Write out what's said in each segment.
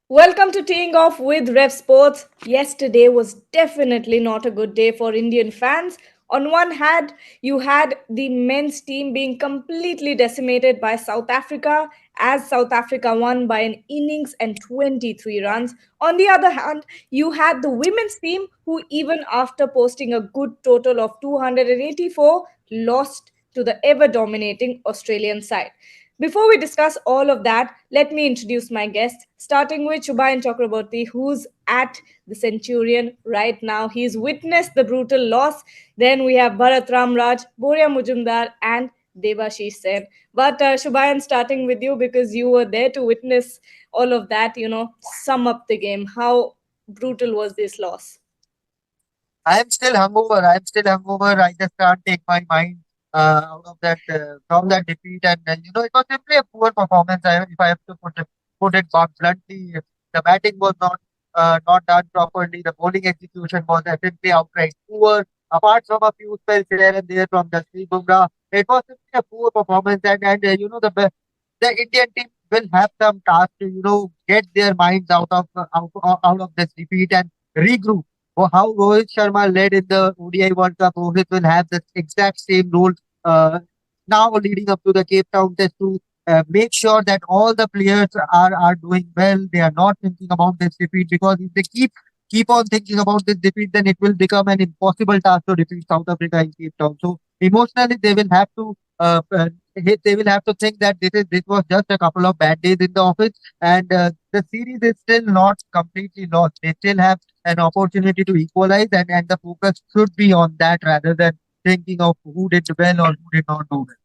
Welcome to Teeing Off with RevSports. Yesterday was definitely not a good day for Indian fans. On one hand, you had the men's team being completely decimated by South Africa as South Africa won by an innings and 23 runs. On the other hand, you had the women's team who, even after posting a good total of 284, lost to the ever dominating Australian side. Before we discuss all of that, let me introduce my guests, starting with Chubayan Chakraborty, who's at the Centurion right now. He's witnessed the brutal loss. Then we have Bharat Ramraj, Boria Mujumdar, and Devashish Sen. But Shubayan, starting with you because you were there to witness all of that, sum up the game. How brutal was this loss? I am still hungover. I am still hungover. I just can't take my mind out of that from that defeat. And it was simply a poor performance. If I have to put it back bluntly, the batting was not done properly. The bowling execution was simply outright poor. Apart from a few spells here and there from Jasprit Bumrah, it was simply a poor performance. The Indian team will have some task to get their minds out of this defeat and regroup how Rohit Sharma led in the ODI World Cup. Rohit will have the exact same role uh, now leading up to the Cape Town Test to make sure that all the players are doing well. They are not thinking about this defeat because if they keep on thinking about this defeat, then it will become an impossible task to defeat South Africa in Cape Town. So emotionally, they will have to think that this was just a couple of bad days in the office, and the series is still not completely lost. They still have an opportunity to equalize, and the focus should be on that rather than thinking of who did well or who did not do well.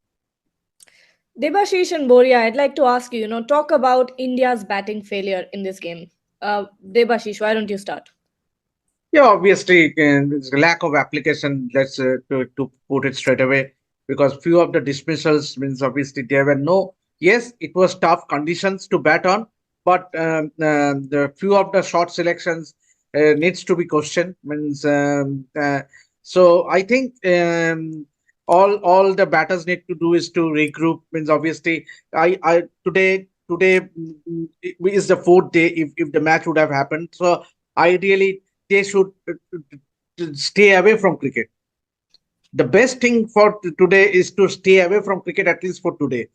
Debashish and Boria, I'd like to ask you, talk about India's batting failure in this game. Debashish, why don't you start? Yeah, obviously, it's a lack of application. Let's to put it straight away, because few of the dismissals means obviously there were no. Yes, it was tough conditions to bat on, but the few of the short selections needs to be questioned. So I think all the batters need to do is to regroup. Means obviously, I today is the fourth day. If the match would have happened, so ideally they should stay away from cricket. The best thing for today is to stay away from cricket, at least for today.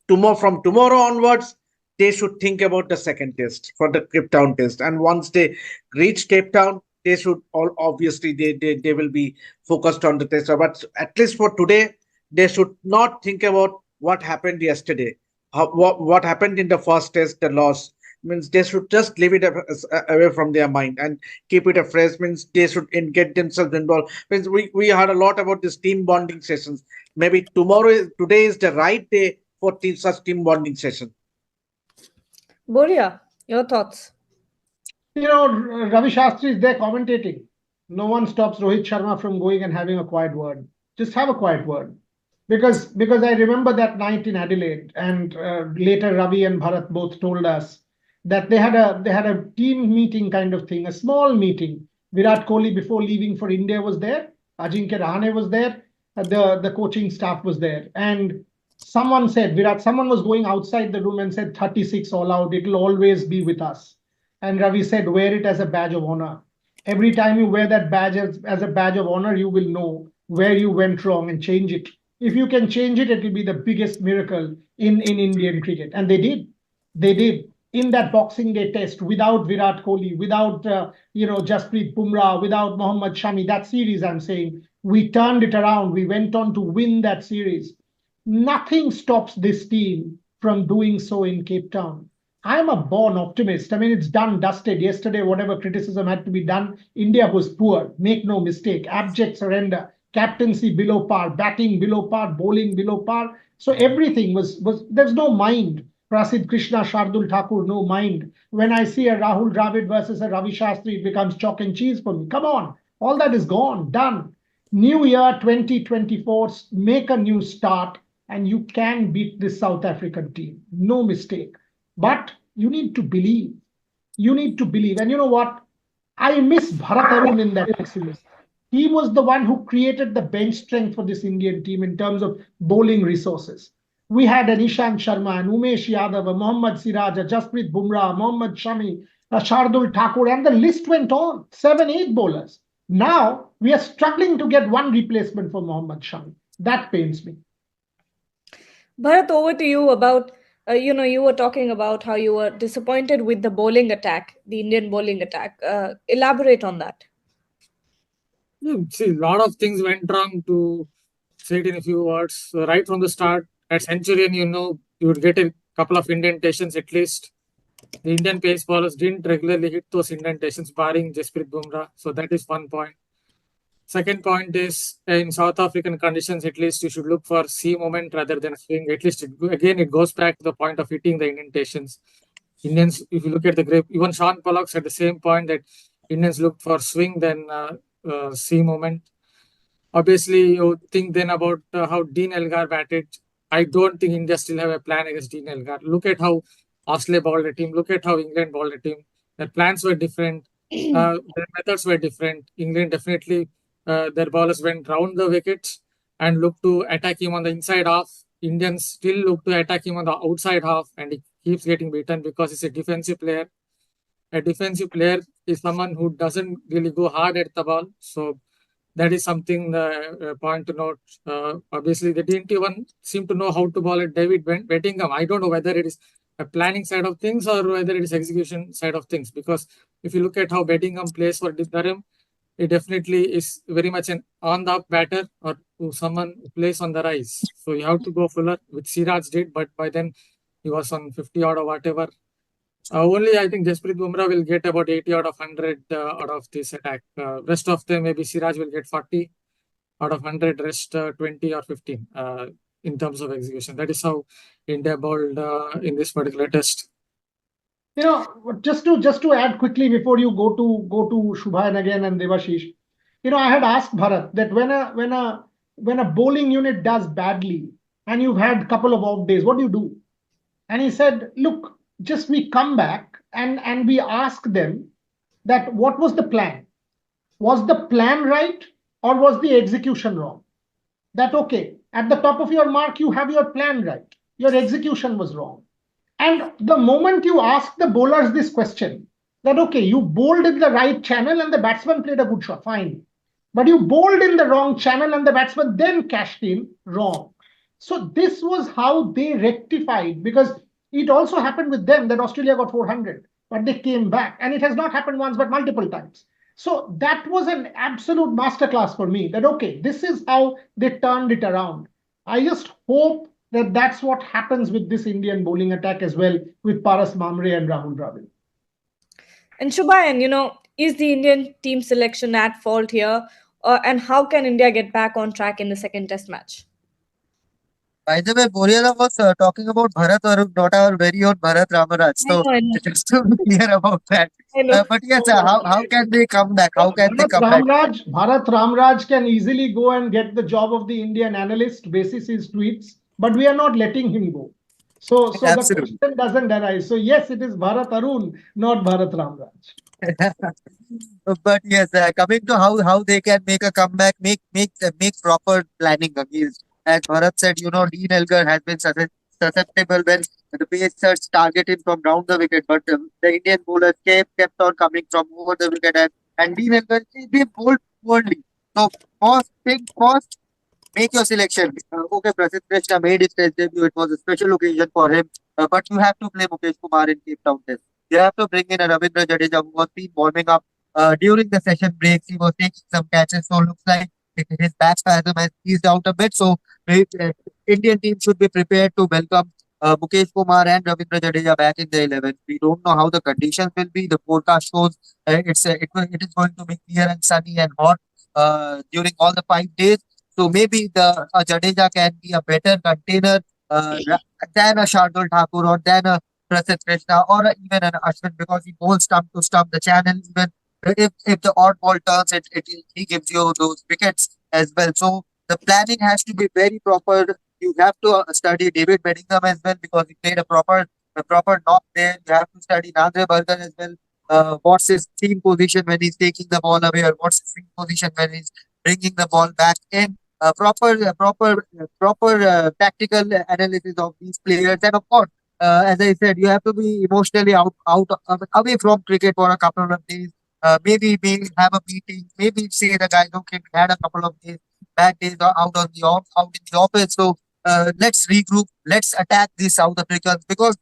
From tomorrow onwards, they should think about the second test for the Cape Town test. And once they reach Cape Town, they should all obviously they will be focused on the test. But at least for today, they should not think about what happened yesterday. What happened in the first test, the loss. Means they should just leave it away from their mind and keep it afresh. Means they should get themselves involved. Means we heard a lot about this team bonding sessions. Maybe today is the right day for such team bonding session. Boria, your thoughts? Ravi Shastri is there commentating. No one stops Rohit Sharma from going and having a quiet word. Just have a quiet word. Because I remember that night in Adelaide, and later Ravi and Bharat both told us that they had a team meeting kind of thing, a small meeting. Virat Kohli before leaving for India was there. Ajinkya Rahane was there. The coaching staff was there, and someone was going outside the room and said 36 all out. It will always be with us. And Ravi said, wear it as a badge of honor. Every time you wear that badge as a badge of honor, you will know where you went wrong and change it. If you can change it, it will be the biggest miracle in Indian cricket. And they did. They did. In that Boxing Day test, without Virat Kohli, without Jasprit Bumrah, without Mohammad Shami, that series I'm saying, we turned it around. We went on to win that series. Nothing stops this team from doing so in Cape Town. I'm a born optimist. I mean, it's done, dusted. Yesterday, whatever criticism had to be done, India was poor. Make no mistake. Abject surrender, captaincy below par, batting below par, bowling below par. So everything was there's no mind. Prasid Krishna, Shardul Thakur, no mind. When I see a Rahul Dravid versus a Ravi Shastri, it becomes chalk and cheese for me. Come on. All that is gone, done. New year 2024, make a new start, and you can beat this South African team. No mistake. But you need to believe. You need to believe. And you know what? I miss Bharat Arun in that series. He was the one who created the bench strength for this Indian team in terms of bowling resources. We had an Ishant Sharma, and Umesh Yadav, a Mohammad Siraj, a Jasprit Bumrah, Mohammad Shami, a Shardul Thakur, and the list went on. 7, 8 bowlers. Now we are struggling to get one replacement for Mohammad Shami. That pains me. Bharat, over to you about, you were talking about how you were disappointed with the bowling attack, the Indian bowling attack. Elaborate on that. Yeah, see, a lot of things went wrong, to say it in a few words. So right from the start, at Centurion, you would get a couple of indentations at least. The Indian pace bowlers didn't regularly hit those indentations, barring Jasprit Bumrah. So that is one point. Second point is, in South African conditions, at least you should look for C moment rather than swing. At least again, it goes back to the point of hitting the indentations. Indians, if you look at the grip, even Sean Pollock at the same point that Indians looked for swing than C moment. Obviously, you think then about how Dean Elgar batted. I don't think India still have a plan against Dean Elgar. Look at how Australia bowled a team. Look at how England bowled a team. Their plans were different. Their methods were different. England definitely, their bowlers went round the wickets and looked to attack him on the inside half. Indians still look to attack him on the outside half, and he keeps getting beaten because he's a defensive player. A defensive player is someone who doesn't really go hard at the ball. So that is something point to note. Obviously, they didn't even seem to know how to bowl at David Bettingham. I don't know whether it is a planning side of things or whether it is execution side of things. Because if you look at how Bettingham plays for Durham, it definitely is very much an on the up batter or someone who plays on the rise. So you have to go fuller, which Siraj did, but by then he was on 50 odd or whatever. Only I think Jasprit Bumrah will get about 80 out of 100 out of this attack. Rest of them, maybe Siraj will get 40 out of 100, rest 20 or 15 in terms of execution. That is how India bowled in this particular test. Just to add quickly before you go to Shubhayan again and Devashish, I had asked Bharat that when a bowling unit does badly and you've had a couple of off days, what do you do? And he said, look, just we come back and we ask them that what was the plan? Was the plan right or was the execution wrong? That okay, at the top of your mark, you have your plan right. Your execution was wrong. And the moment you ask the bowlers this question, that okay, you bowled in the right channel and the batsman played a good shot, fine. But you bowled in the wrong channel and the batsman then cashed in, wrong. So this was how they rectified, because it also happened with them that Australia got 400, but they came back. And it has not happened once, but multiple times. So that was an absolute masterclass for me, that okay, this is how they turned it around. I just hope that that's what happens with this Indian bowling attack as well, with Paras Mamre and Rahul Dravid. And Shubhayan, is the Indian team selection at fault here? And how can India get back on track in the second test match? By the way, Boriala was talking about Bharat Arun, not our very own Bharat Ramaraj. So I know. just to be clear about that. I know. But yes, how can they come back? How can they come back? Bharat Ramraj can easily go and get the job of the Indian analyst basis his tweets, but we are not letting him go. So the Absolutely. question doesn't arise. So yes, it is Bharat Arun, not Bharat Ramraj. But yes, coming to how they can make a comeback, make proper planning against. As Bharat said, Dean Elgar has been susceptible when the Pacers target him from down the wicket, but the Indian bowlers kept on coming from over the wicket, and Dean Elgar, they bowled poorly. So first, make your selection. Okay, Prasidh Krishna made his test debut. It was a special occasion for him. But you have to play Mukesh Kumar in Cape Town test. You have to bring in a Ravindra Jadeja who was been warming up during the session breaks. He was taking some catches. So looks like his back spasm has eased out a bit. So Indian team should be prepared to welcome Mukesh Kumar and Ravindra Jadeja back in the 11. We don't know how the conditions will be. The forecast shows it is going to be clear and sunny and hot during all the 5 days. So maybe the Jadeja can be a better container than a Shardul Thakur or than a Prasidh Krishna or even an Ashwin, because he bowls stump to stump the channel. Even if the odd ball turns, he gives you those wickets as well. So the planning has to be very proper. You have to study David Bedingham as well, because he played a proper knock there. You have to study Nandre Burger as well. What's his team position when he's taking the ball away, or what's his team position when he's bringing the ball back in. proper tactical analysis of these players. And of course, as I said, you have to be emotionally away from cricket for a couple of days. Maybe have a meeting. Maybe say the guys, okay, we had a couple of days, bad days out in the office. So let's regroup. Let's attack these South Africans because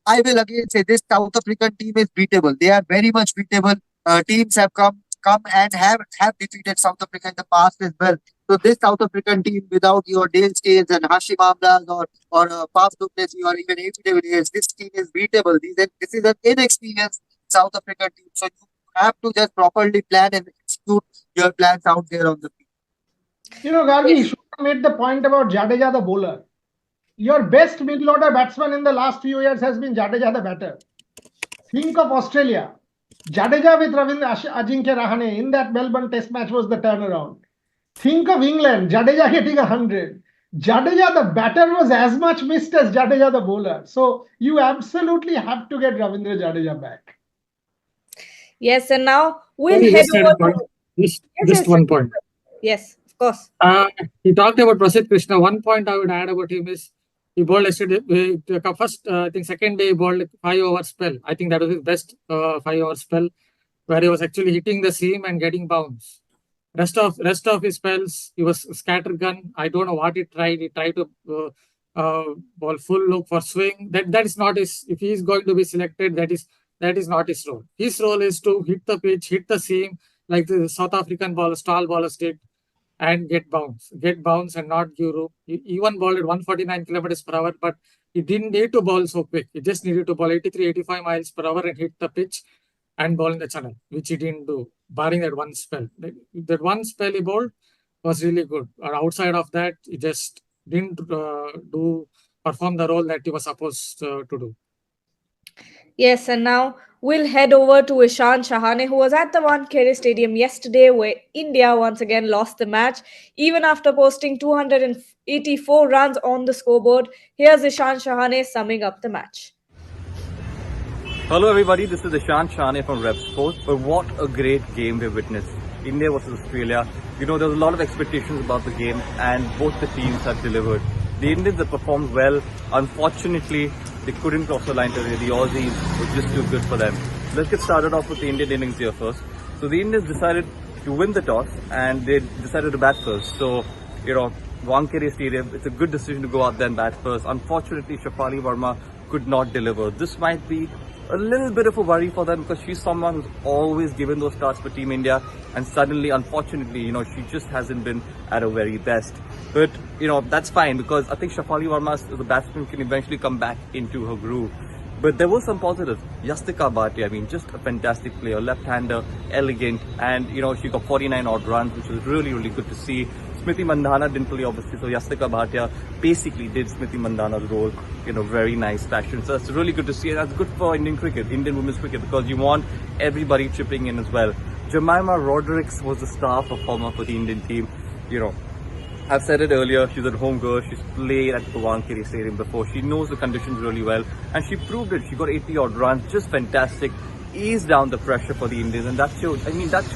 I will again say this South African team is beatable. They are very much beatable. Teams have come and have defeated South Africa in the past as well. So this South African team, without your Dale Steens and Hashim Amlas or Faf du Plessis or even AB de Villiers, this team is beatable. This is an inexperienced South African team. So you have to just properly plan and execute your plans out there on the field. You know, Gargi, Yes. Shubham made the point about Jadeja, the bowler. Your best middle order batsman in the last few years has been Jadeja, the batter. Think of Australia. Jadeja with Ajinkya Rahane in that Melbourne Test match was the turnaround. Think of England. Jadeja getting 100. Jadeja, the batter, was as much missed as Jadeja, the bowler. So you absolutely have to get Ravindra Jadeja back. Yes, and now we'll Maybe head just add over a point. to. Just, Yes, just yes, one point. yes, of course. You talked about Prasidh Krishna. One point I would add about him is he bowled yesterday. First, I think second day he bowled a 5 over spell. I think that was his best 5 over spell, where he was actually hitting the seam and getting bounce. Rest of his spells, he was scattergun. I don't know what he tried. He tried to ball full look for swing. That is not his. If he is going to be selected, that is not his role. His role is to hit the pitch, hit the seam, like the South African ballers, tall ballers did, and get bounce and not give room. He even bowled at 149 kilometers per hour, but he didn't need to bowl so quick. He just needed to bowl 83, 85 miles per hour and hit the pitch and bowl in the channel, which he didn't do, barring that one spell. That one spell he bowled was really good. Or outside of that, he just didn't perform the role that he was supposed to do. Yes, and now we'll head over to Ishan Shahane, who was at the Wankhede Stadium yesterday, where India once again lost the match, even after posting 284 runs on the scoreboard. Here's Ishan Shahane summing up the match. Hello everybody, this is Ishant Shane from RevSports. But what a great game we witnessed. India versus Australia. You know, there was a lot of expectations about the game and both the teams have delivered. The Indians have performed well. Unfortunately, they couldn't cross the line today. The Aussies were just too good for them. Let's get started off with the Indian innings here first. So the Indians decided to win the toss and they decided to bat first. So, you know, Wankhede Stadium, it's a good decision to go out there and bat first. Unfortunately, Shafali Verma could not deliver. This might be a little bit of a worry for them because she's someone who's always given those starts for Team India, and suddenly, unfortunately, you know, she just hasn't been at her very best. But, you know, that's fine because I think Shafali Verma as a batsman can eventually come back into her groove. But there were some positives. Yastika Bhatia, I mean, just a fantastic player, left-hander, elegant, and, you know, she got 49 odd runs, which was really, really good to see. Smriti Mandhana didn't play, obviously, so Yastika Bhatia basically did Smriti Mandhana's role in a very nice fashion. So that's really good to see, and that's good for Indian cricket, Indian women's cricket, because you want everybody chipping in as well. Jemima Rodrigues was the star performer for the Indian team. You know, I've said it earlier, she's a home girl, she's played at the Wankhede Stadium before, she knows the conditions really well, and she proved it. She got 80 odd runs, just fantastic, eased down the pressure for the Indians, and that's your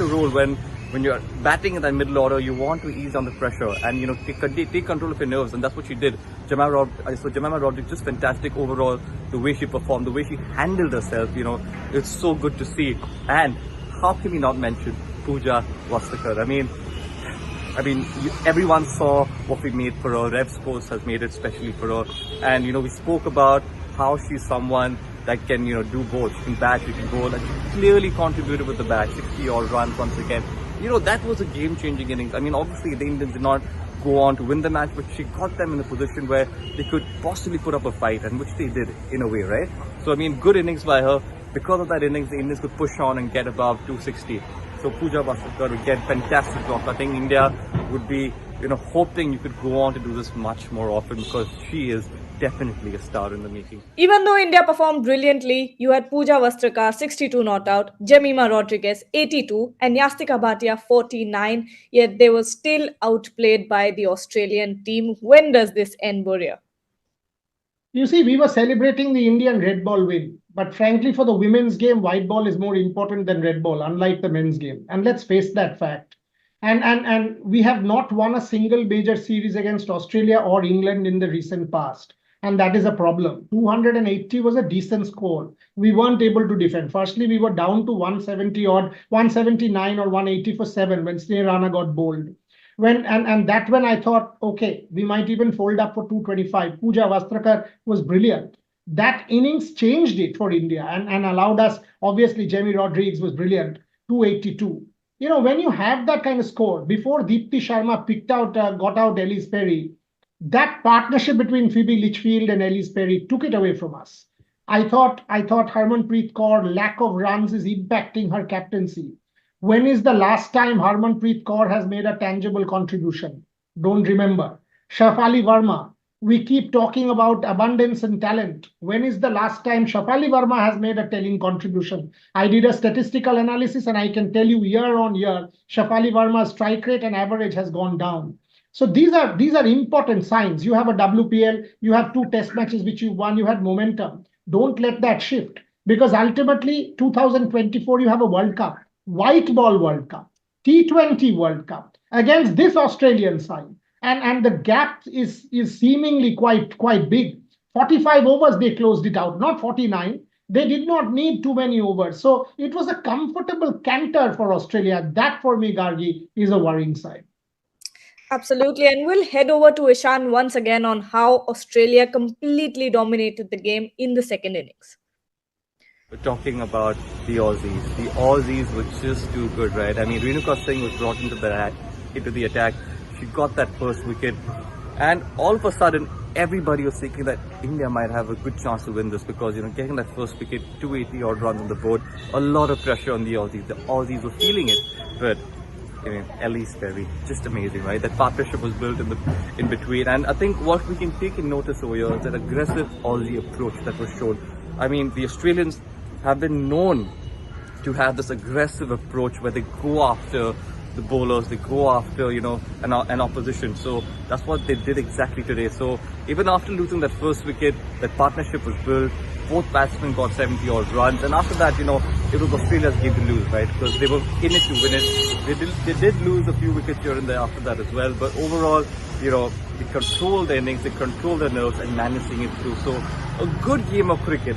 role when you're batting in that middle order. You want to ease down the pressure and, you know, take control of your nerves, and that's what she did. Jemima Rodrigues, just fantastic overall, the way she performed, the way she handled herself, you know, it's so good to see. And how can we not mention Pooja Vastakar? Everyone saw what we made for her. RevSports has made it specially for her. And, you know, we spoke about how she's someone that can, you know, do both. She can bat, she can bowl, and she clearly contributed with the bat. 60 odd runs once again. You know, that was a game-changing innings. I mean, obviously, the Indians did not go on to win the match, but she got them in a position where they could possibly put up a fight, and which they did in a way, right? So, I mean, good innings by her. Because of that innings, the Indians could push on and get above 260. So Pooja Vastakar would get fantastic drop. I think India would be, you know, hoping you could go on to do this much more often because she is definitely a star in the making. Even though India performed brilliantly, you had Pooja Vastrikar 62 not out, Jemima Rodriguez 82, and Yastika Bhatia 49, yet they were still outplayed by the Australian team. When does this end, Boria? You see, we were celebrating the Indian red ball win. But frankly, for the women's game, white ball is more important than red ball, unlike the men's game. And let's face that fact. And we have not won a single major series against Australia or England in the recent past. And that is a problem. 280 was a decent score. We weren't able to defend. Firstly, we were down to 170 odd, 179 or 180 for 7 when Sneh Rana got bowled. And that when I thought, okay, we might even fold up for 225. Pooja Vastrakar was brilliant. That innings changed it for India and allowed us, obviously, Jamie Rodrigues was brilliant, 282. When you have that kind of score, before Deepti Sharma got out Ellis Perry, that partnership between Phoebe Litchfield and Ellis Perry took it away from us. I thought Harmanpreet Kaur lack of runs is impacting her captaincy. When is the last time Harmanpreet Kaur has made a tangible contribution? Don't remember. Shafali Verma, we keep talking about abundance and talent. When is the last time Shafali Verma has made a telling contribution? I did a statistical analysis and I can tell you year on year, Shafali Verma's strike rate and average has gone down. So these are important signs. You have a WPL, you have 2 test matches which you won, you had momentum. Don't let that shift, because ultimately 2024 you have a World Cup, White Ball World Cup, T20 World Cup against this Australian side. And the gap is seemingly quite big. 45 overs they closed it out, not 49. They did not need too many overs. So it was a comfortable canter for Australia. That for me, Gargi, is a worrying side. Absolutely. And we'll head over to Ishan once again on how Australia completely dominated the game in the second innings. We're talking about the Aussies. The Aussies were just too good, right? I mean, Renuka Singh was brought into the attack. She got that first wicket. And all of a sudden, everybody was thinking that India might have a good chance to win this because, getting that first wicket, 280 odd runs on the board, a lot of pressure on the Aussies. The Aussies were feeling it. But Ellis Perry, just amazing, right? That partnership was built in between, and I think what we can take in notice over here is that aggressive Aussie approach that was shown. I mean, the Australians have been known to have this aggressive approach where they go after the bowlers, they go after an opposition. So that's what they did exactly today. So even after losing that first wicket, that partnership was built. Both batsmen got 70 odd runs, and after that, it was Australia's game to lose, right? Because they were in it to win it. They did lose a few wickets here and there after that as well, but overall, they controlled the innings, they controlled their nerves and managed to see it through. So a good game of cricket.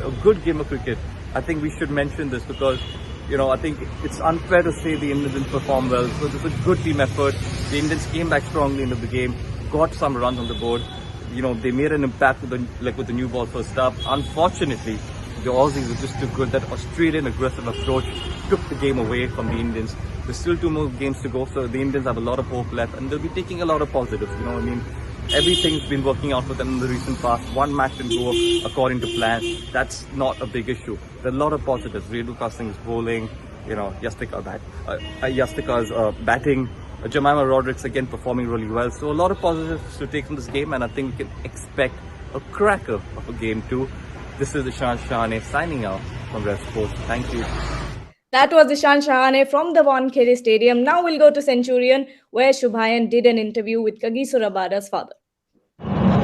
I think we should mention this because I think it's unfair to say the Indians didn't perform well. So this was a good team effort. The Indians came back strongly into the game, got some runs on the board. They made an impact with the new ball first up. Unfortunately, the Aussies were just too good. That Australian aggressive approach took the game away from the Indians. There's still 2 more games to go, so the Indians have a lot of hope left, and they'll be taking a lot of positives. Everything's been working out for them in the recent past. One match didn't go according to plan. That's not a big issue. There are a lot of positives. Renuka Singh is bowling. Yastika's batting. Jemima Rodrigues again performing really well. So a lot of positives to take from this game, and I think we can expect a cracker of a game too. This is Ishan Shahane signing out from RevSports. Thank you. That was Ishan Shahane from the Wankhede Stadium. Now we'll go to Centurion, where Shubhayan did an interview with Kagiso Rabada's father.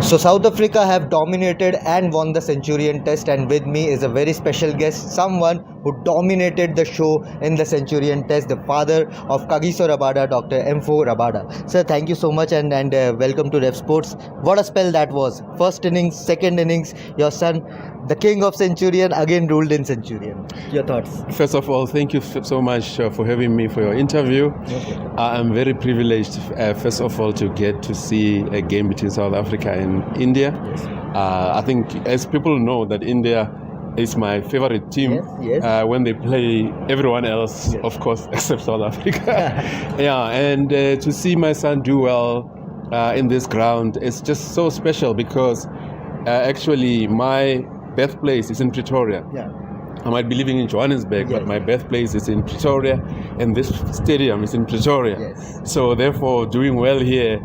So South Africa have dominated and won the Centurion Test, and with me is a very special guest, someone who dominated the show in the Centurion Test, the father of Kagiso Rabada, Dr. M4 Rabada. Sir, thank you so much and welcome to RevSports. What a spell that was. First innings, second innings, your son, the king of Centurion, again ruled in Centurion. Your thoughts? First of all, thank you so much for having me for your interview. Okay. I'm very privileged, first of all, to get to see a game between South Africa and India. Yes. I think, as people know, that India is my favorite team. Yes. When they play everyone else, Yes. of course, except South Africa. Yeah, and to see my son do well in this ground is just so special because actually my birthplace is in Pretoria. Yeah. I might be living in Johannesburg, Yes. but my birthplace is in Pretoria, and this stadium is in Pretoria. Yes. So therefore, doing well here,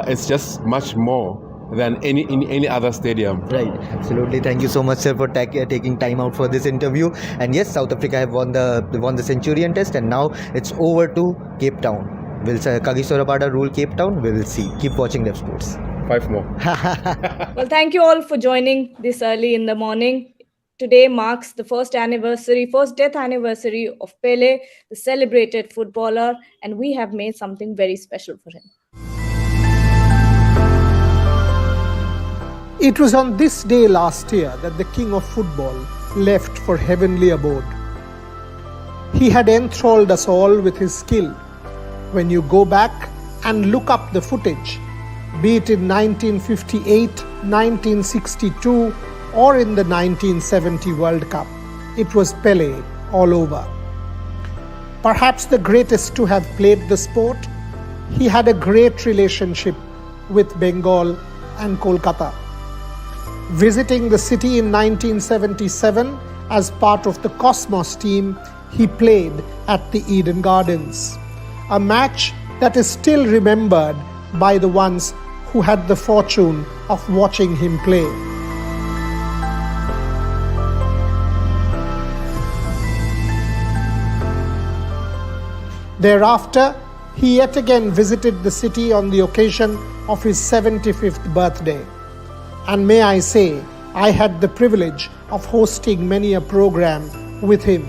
it's just much more than in any other stadium. Right, absolutely. Thank you so much, sir, for taking time out for this interview. And yes, South Africa have won the Centurion Test, and now it's over to Cape Town. Will Kagiso Rabada rule Cape Town? We will see. Keep watching RevSports. 5 more. Well, thank you all for joining this early in the morning. Today marks the first death anniversary of Pele, the celebrated footballer, and we have made something very special for him. It was on this day last year that the king of football left for heavenly abode. He had enthralled us all with his skill. When you go back and look up the footage, be it in 1958, 1962, or in the 1970 World Cup, it was Pele all over. Perhaps the greatest to have played the sport, he had a great relationship with Bengal and Kolkata. Visiting the city in 1977 as part of the Cosmos team, he played at the Eden Gardens, a match that is still remembered by the ones who had the fortune of watching him play. Thereafter, he yet again visited the city on the occasion of his 75th birthday. And may I say, I had the privilege of hosting many a program with him.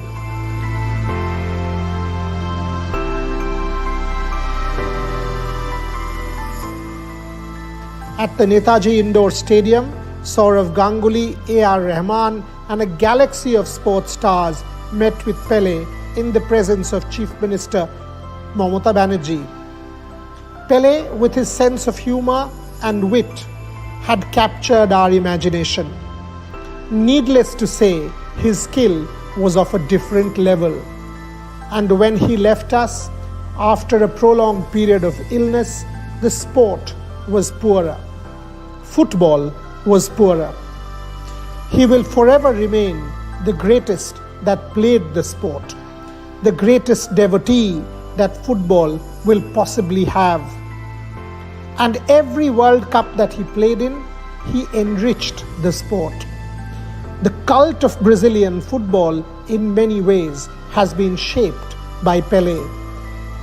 At the Netaji Indoor Stadium, Sourav Ganguly, A.R. Rahman, and a galaxy of sports stars met with Pele in the presence of Chief Minister Mamata Banerjee. Pele, with his sense of humor and wit, had captured our imagination. Needless to say, his skill was of a different level. And when he left us, after a prolonged period of illness, the sport was poorer. Football was poorer. He will forever remain the greatest that played the sport, the greatest devotee that football will possibly have. And every World Cup that he played in, he enriched the sport. The cult of Brazilian football in many ways has been shaped by Pele.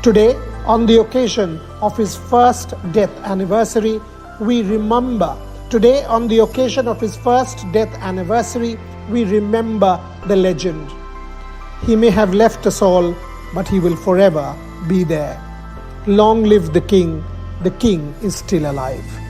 Today, on the occasion of his first death anniversary, we remember the legend. He may have left us all, but he will forever be there. Long live the king. The king is still alive.